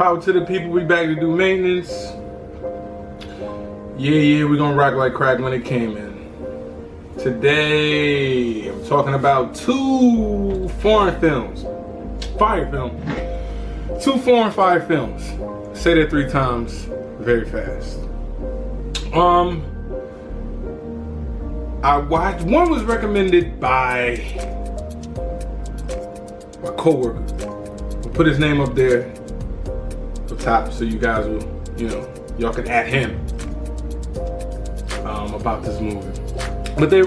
Power to the people, we back to do maintenance. Yeah, we gonna rock like crack when it came in. Today, I'm talking about two foreign films. Fire film. Two foreign fire films. Say that 3 times very fast. I watched, one was recommended by my coworker. We'll put his name up there up top so you guys will, y'all can add him about this movie. But they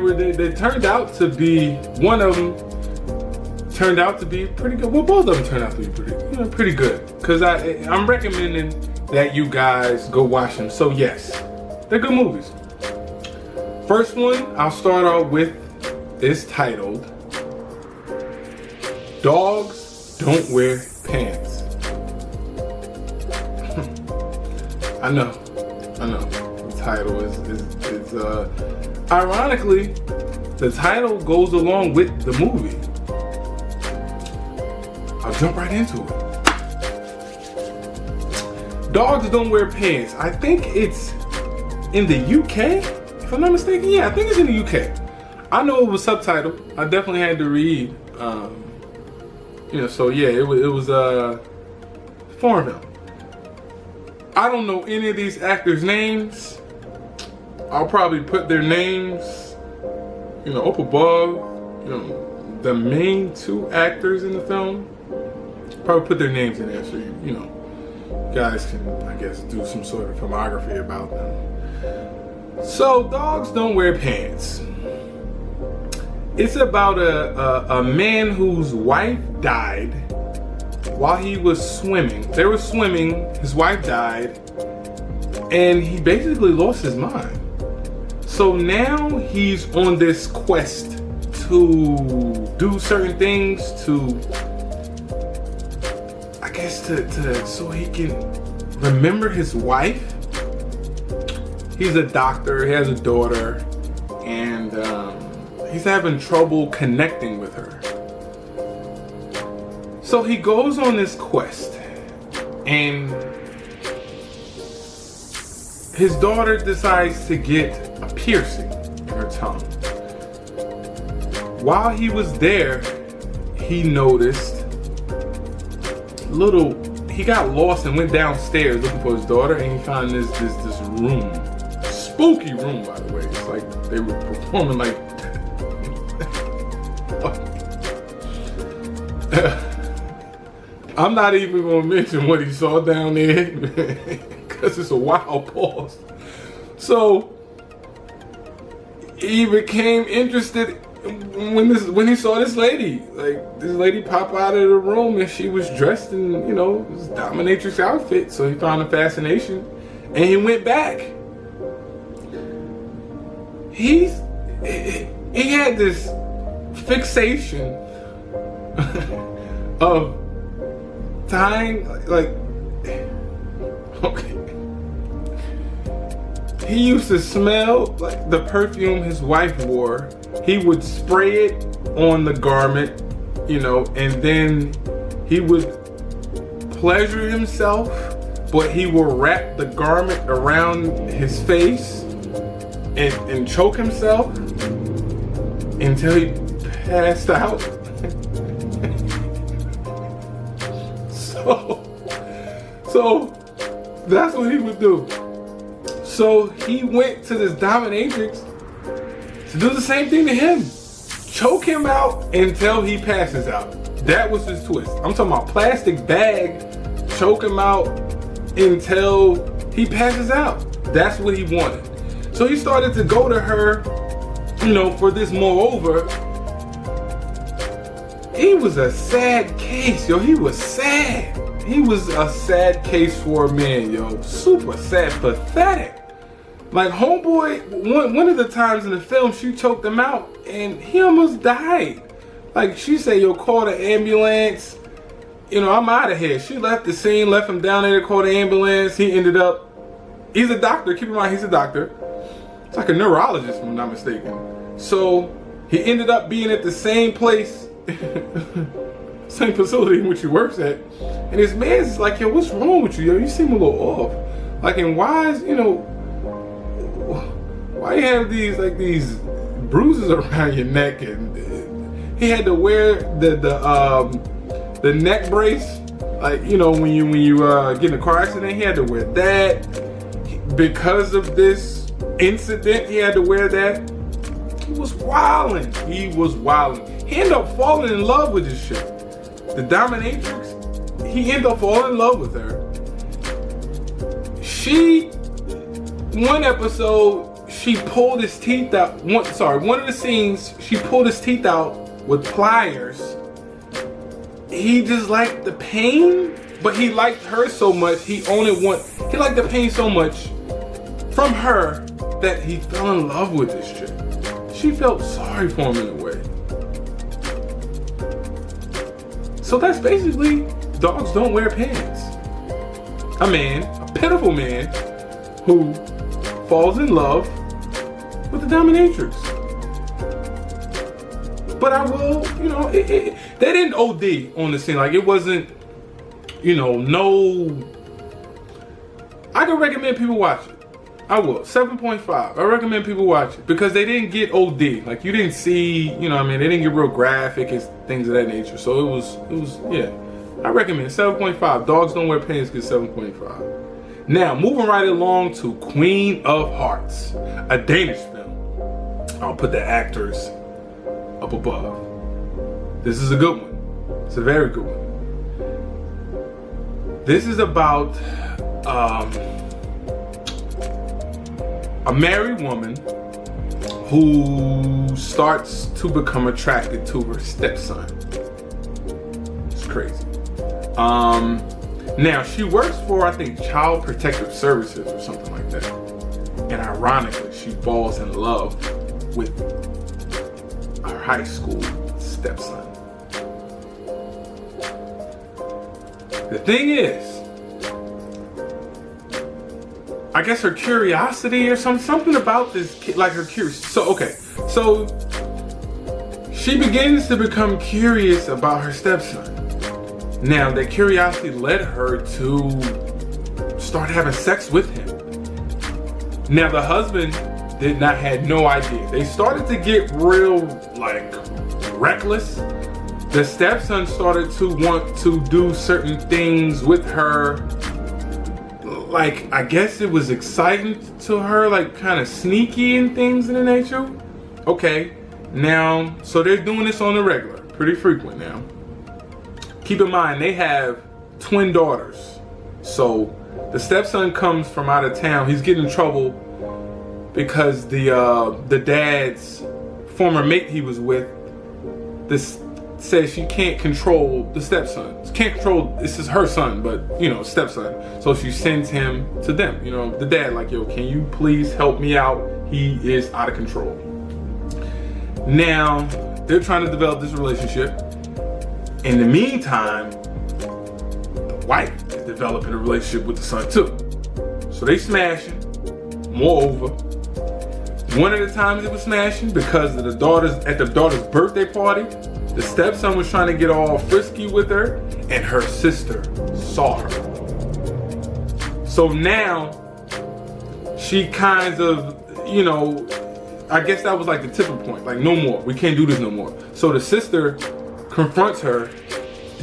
turned out to be, one of them turned out to be pretty good. Well, both of them turned out to be pretty good. Because I'm recommending that you guys go watch them. So yes, they're good movies. First one I'll start off with is titled Dogs Don't Wear Pants. I know. The title is ironically, the title goes along with the movie. I'll jump right into it. Dogs Don't Wear Pants. I think it's in the UK, if I'm not mistaken. Yeah, I think it's in the UK. I know it was subtitled. I definitely had to read. So yeah, it was foreign film. I don't know any of these actors' names. I'll probably put their names, up above, the main 2 actors in the film. Probably put their names in there so you guys can, I guess, do some sort of filmography about them. So, Dogs Don't Wear Pants. It's about a man whose wife died while he was swimming. They were swimming, his wife died, and he basically lost his mind. So now he's on this quest to do certain things so he can remember his wife. He's a doctor, he has a daughter, and he's having trouble connecting with her. So he goes on this quest, and his daughter decides to get a piercing in her tongue. While he was there, he noticed he got lost and went downstairs looking for his daughter, and he found this room. Spooky room, by the way. It's like they were performing like I'm not even gonna mention what he saw down there because it's a wild pause. So he became interested when he saw this lady. Like, this lady pop out of the room, and she was dressed in, this dominatrix outfit. So he found a fascination, and he went back. He had this fixation of tying, okay. He used to smell like the perfume his wife wore. He would spray it on the garment, and then he would pleasure himself, but he would wrap the garment around his face and choke himself until he passed out. So that's what he would do. So he went to this dominatrix to do the same thing to him. Choke him out until he passes out. That was his twist. I'm talking about plastic bag, choke him out until he passes out. That's what he wanted. So he started to go to her, for this. Moreover, he was a sad case, yo. He was sad. He was a sad case for a man, yo. Super sad, pathetic. Like, homeboy, one of the times in the film, she choked him out and he almost died. Like, she said, yo, call the ambulance. I'm out of here. She left the scene, left him down there to call the ambulance. He ended up, he's a doctor. Keep in mind, he's a doctor. It's like a neurologist, if I'm not mistaken. So he ended up being at the same place same facility in which he works at. And his man's like, yo, what's wrong with you? Yo, you seem a little off. Like, and why is, you know, why you have these bruises around your neck? And he had to wear the neck brace. Like, you know, when you get in a car accident, he had to wear that. Because of this incident, he had to wear that. He was wilding. He ended up falling in love with this shit. The dominatrix, he ended up falling in love with her. One episode, she pulled his teeth out. One of the scenes, she pulled his teeth out with pliers. He just liked the pain, but he liked her so much, he liked the pain so much from her that he fell in love with this chick. She felt sorry for him in a way. So that's basically Dogs Don't Wear Pants. A pitiful man who falls in love with the dominatrix. But I will, you know, they didn't OD on the scene. Like, it wasn't, you know, I can recommend people watch it. I will. 7.5. I recommend people watch it because they didn't get OD. Like, you didn't see, you know what I mean, they didn't get real graphic and things of that nature. So it was, yeah. I recommend 7.5. Dogs Don't Wear Pants get 7.5. Now, moving right along to Queen of Hearts, a Danish film. I'll put the actors up above. This is a good one. It's a very good one. This is about a married woman who starts to become attracted to her stepson. It's crazy. Now she works for, I think, Child Protective Services or something like that. And ironically, she falls in love with her high school stepson. The thing is, I guess her curiosity or something about this kid, like her curiosity. So she begins to become curious about her stepson. Now, that curiosity led her to start having sex with him. Now, the husband had no idea. They started to get real, like, reckless. The stepson started to want to do certain things with her. Like, I guess it was exciting to her, like kind of sneaky and things in the nature. Okay, now, so they're doing this on the regular, pretty frequent now. Keep in mind, they have twin daughters. So the stepson comes from out of town. He's getting in trouble because the dad's former mate he was with, this says she can't control the stepson. Can't control, this is her son, but, you know, stepson. So she sends him to them. You know, the dad, like, yo, can you please help me out? He is out of control. Now, they're trying to develop this relationship. In the meantime, the wife is developing a relationship with the son too. So they smashing. Moreover, one of the times it was smashing because of the daughter's birthday party, the stepson was trying to get all frisky with her, and her sister saw her. So now, she kind of, you know, I guess that was like the tipping point. Like, no more. We can't do this no more. So the sister confronts her,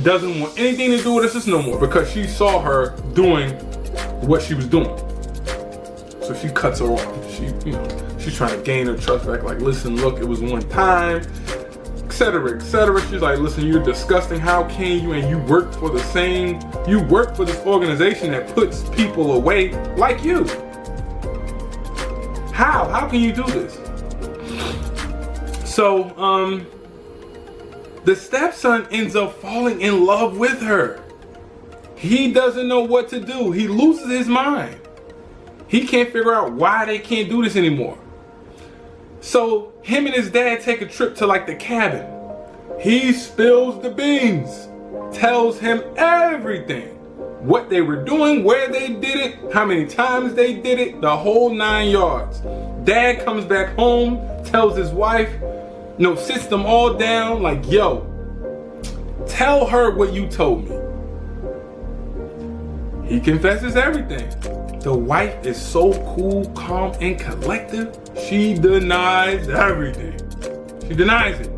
doesn't want anything to do with her sister no more because she saw her doing what she was doing. So she cuts her off. She's trying to gain her trust back. Like, listen, look, it was one time. Etc., etc. She's like, listen, you're disgusting. How can you? And you work for this organization that puts people away like you. How can you do this? So, the stepson ends up falling in love with her. He doesn't know what to do. He loses his mind. He can't figure out why they can't do this anymore. So him and his dad take a trip to like the cabin. He spills the beans, tells him everything. What they were doing, where they did it, how many times they did it, the whole 9 yards. Dad comes back home, tells his wife, sits them all down like, yo, Tell her what you told me. He confesses everything. The wife is so cool, calm, and collective. She denies everything. She denies it.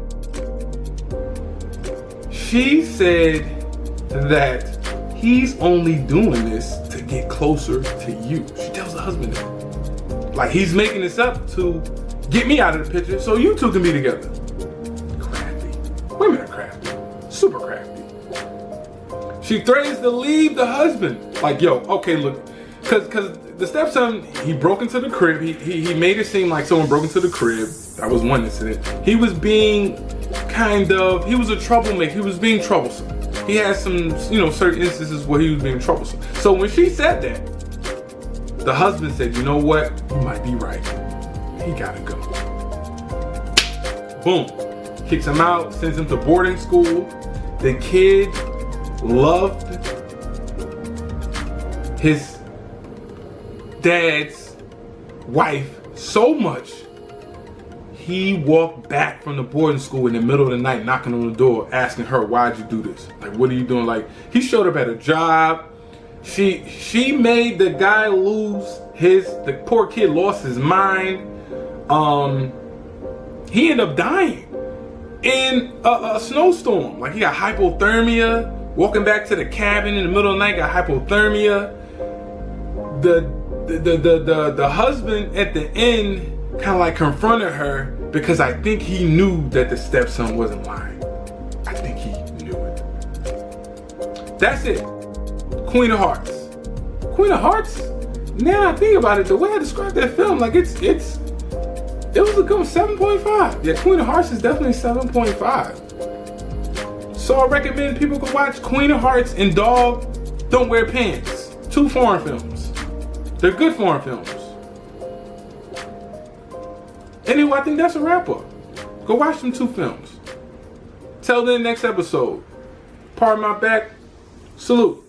She said that he's only doing this to get closer to you. She tells the husband that. Like, he's making this up to get me out of the picture so you two can be together. Crafty. Women are crafty. Super crafty. She threatens to leave the husband. Like, yo, okay, look. Because the stepson, he broke into the crib. He made it seem like someone broke into the crib. That was one incident. He was being he was a troublemaker. He was being troublesome. He had some, certain instances where he was being troublesome. So when she said that, the husband said, you know what? You might be right. He gotta go. Boom. Kicks him out, sends him to boarding school. The kid loved his dad's wife so much, he walked back from the boarding school in the middle of the night, knocking on the door, asking her, why'd you do this? Like, what are you doing? Like, he showed up at a job. She made the guy lose the poor kid lost his mind. He ended up dying in a snowstorm. Like, he got hypothermia, walking back to the cabin in the middle of the night, got hypothermia. The husband at the end kind of like confronted her because I think he knew that the stepson wasn't lying. I think he knew it. That's it. Queen of Hearts. Queen of Hearts? Now I think about it, the way I described that film, like it was a good 7.5. Yeah, Queen of Hearts is definitely 7.5. So I recommend people go watch Queen of Hearts and Dog Don't Wear Pants. 2 foreign films. They're good foreign films. Anyway, I think that's a wrap up. Go watch them 2 films. Till then, next episode. Pardon my back. Salute.